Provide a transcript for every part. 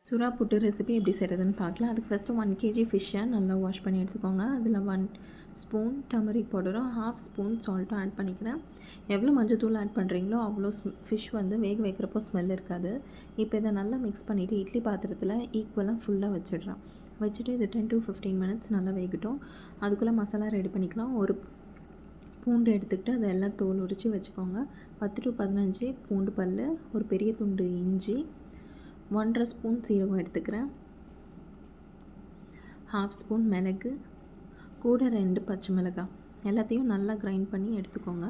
சுறா புட்டு ரெசிபி எப்படி செய்கிறதுன்னு பார்க்கலாம். அதுக்கு ஃபஸ்ட்டு 1 kg ஃபிஷ்ஷை நல்லா வாஷ் பண்ணி எடுத்துக்கோங்க. அதில் 1 ஸ்பூன் டர்மரிக் பவுடரும் 1/2 ஸ்பூன் சால்ட்டும் ஆட் பண்ணிக்கிறேன். எவ்வளோ மஞ்சத்தூள் ஆட் பண்ணுறீங்களோ அவ்வளோ ஃபிஷ் வந்து வேக வைக்கிறப்போ ஸ்மெல் இருக்காது. இப்போ இதை நல்லா மிக்ஸ் பண்ணிவிட்டு இட்லி பாத்திரத்தில் ஈக்குவலாக ஃபுல்லாக வச்சிடுறேன். வச்சுட்டு இது 10 to 15 மினிட்ஸ் நல்லா வேகட்டும். அதுக்குள்ளே மசாலா ரெடி பண்ணிக்கலாம். ஒரு பூண்டு எடுத்துக்கிட்டு அதை எல்லாம் தோல் உரித்து வச்சுக்கோங்க. 10 to 15 பூண்டு பல், ஒரு பெரிய துண்டு இஞ்சி, 1/2 ஸ்பூன் சீரகம் எடுத்துக்கிறேன், 1/2 ஸ்பூன் மிளகு, கூட 2 பச்சை மிளகாய், எல்லாத்தையும் நல்லா கிரைண்ட் பண்ணி எடுத்துக்கோங்க.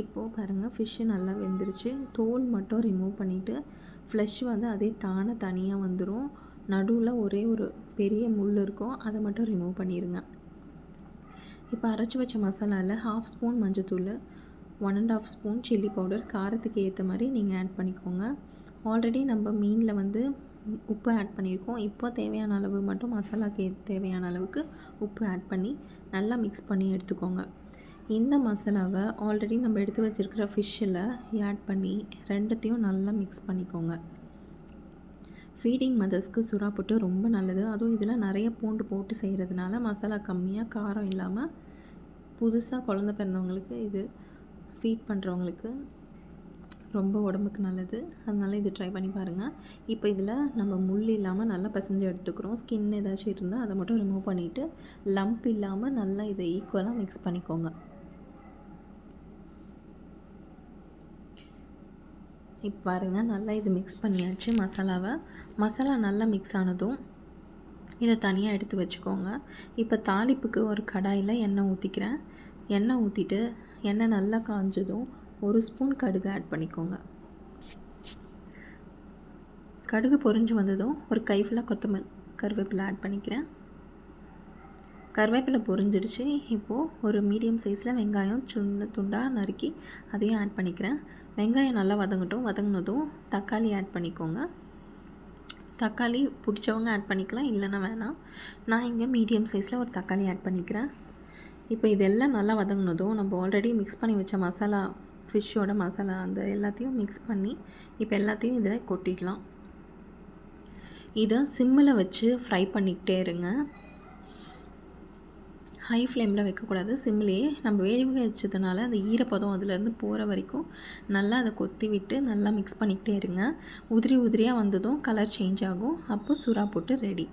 இப்போது பாருங்கள், ஃபிஷ்ஷு நல்லா வெந்துருச்சு. தோல் மட்டும் ரிமூவ் பண்ணிவிட்டு ஃப்ளஷ் வந்து அதே தனியாக வந்துடும். நடுவில் ஒரே ஒரு பெரிய முள் இருக்கும், அதை மட்டும் ரிமூவ் பண்ணிடுங்க. இப்போ அரைச்சி வச்ச மசாலாவில் 1/2 ஸ்பூன் மஞ்சத்தூள், 1.5 ஸ்பூன் சில்லி பவுடர், காரத்துக்கு ஏற்ற மாதிரி நீங்கள் ஆட் பண்ணிக்கோங்க. ஆல்ரெடி நம்ம மீனில் வந்து உப்பு ஆட் பண்ணியிருக்கோம். இப்போ தேவையான அளவு மட்டும் மசாலாக்கு தேவையான அளவுக்கு உப்பு ஆட் பண்ணி நல்லா மிக்ஸ் பண்ணி எடுத்துக்கோங்க. இந்த மசாலாவை ஆல்ரெடி நம்ம எடுத்து வச்சுருக்கிற ஃபிஷ்ஷில் ஆட் பண்ணி ரெண்டுத்தையும் நல்லா மிக்ஸ் பண்ணிக்கோங்க. ஃபீடிங் மதர்ஸ்க்கு சுறா புட்டு ரொம்ப நல்லது. அதுவும் இதில் நிறைய பூண்டு போட்டு செய்கிறதுனால மசாலா கம்மியாக, காரம் இல்லாமல், புதுசாக குழந்த பிறந்தவங்களுக்கு இது ஃபீட் பண்ணுறவங்களுக்கு ரொம்ப உடம்புக்கு நல்லது. அதனால் இது ட்ரை பண்ணி பாருங்கள். இப்போ இதில் நம்ம முள் இல்லாமல் நல்லா பிசைஞ்சு எடுத்துக்கிறோம். ஸ்கின் ஏதாச்சும் இருந்தால் அதை மட்டும் ரிமூவ் பண்ணிவிட்டு லம்ப் இல்லாமல் நல்லா இதை ஈக்குவலாக மிக்ஸ் பண்ணிக்கோங்க. இப்போ பாருங்கள், நல்லா இது மிக்ஸ் பண்ணியாச்சு மசாலா நல்லா மிக்ஸ் ஆனதும் இதை தனியாக எடுத்து வச்சுக்கோங்க. இப்போ தாளிப்புக்கு ஒரு கடாயில் எண்ணெய் ஊற்றிக்கிறேன். எண்ணெய் ஊற்றிட்டு எண்ணெய் நல்லா காஞ்சதும் 1 ஸ்பூன் கடுகு ஆட் பண்ணிக்கோங்க. கடுகு பொரிஞ்சு வந்ததும் ஒரு கை ஃபுல்லாக கருவேப்பிலை ஆட் பண்ணிக்கிறேன். கருவேப்பிலை பொரிஞ்சிடுச்சு. இப்போது ஒரு மீடியம் சைஸில் வெங்காயம் சின்ன துண்டாக நறுக்கி அதையும் ஆட் பண்ணிக்கிறேன். வெங்காயம் நல்லா வதங்கினதும் தக்காளி ஆட் பண்ணிக்கோங்க. தக்காளி பிடிச்சவங்க ஆட் பண்ணிக்கலாம், இல்லைன்னா வேணாம். நான் இங்கே மீடியம் சைஸில் ஒரு தக்காளி ஆட் பண்ணிக்கிறேன். இப்போ இதெல்லாம் நல்லா வதங்கினதும் நம்ம ஆல்ரெடி மிக்ஸ் பண்ணி வச்ச மசாலா, ஃபிஷ்ஷோட மசாலா அந்த எல்லாத்தையும் மிக்ஸ் பண்ணி இப்போ எல்லாத்தையும் இதில் கொட்டிடலாம். இதை சிம்மில் வச்சு ஃப்ரை பண்ணிக்கிட்டே இருங்க. ஹை ஃப்ளேமில் வைக்கக்கூடாது, சிம்லேயே. நம்ம வேக வச்சதுனால அந்த ஈரப்பதம் அதுலேருந்து போகிற வரைக்கும் நல்லா அதை கொத்தி விட்டு நல்லா மிக்ஸ் பண்ணிக்கிட்டே இருங்க. உதிரியாக வந்ததும் கலர் சேஞ்ச் ஆகும். அப்போ சுறா புட்டு ரெடி.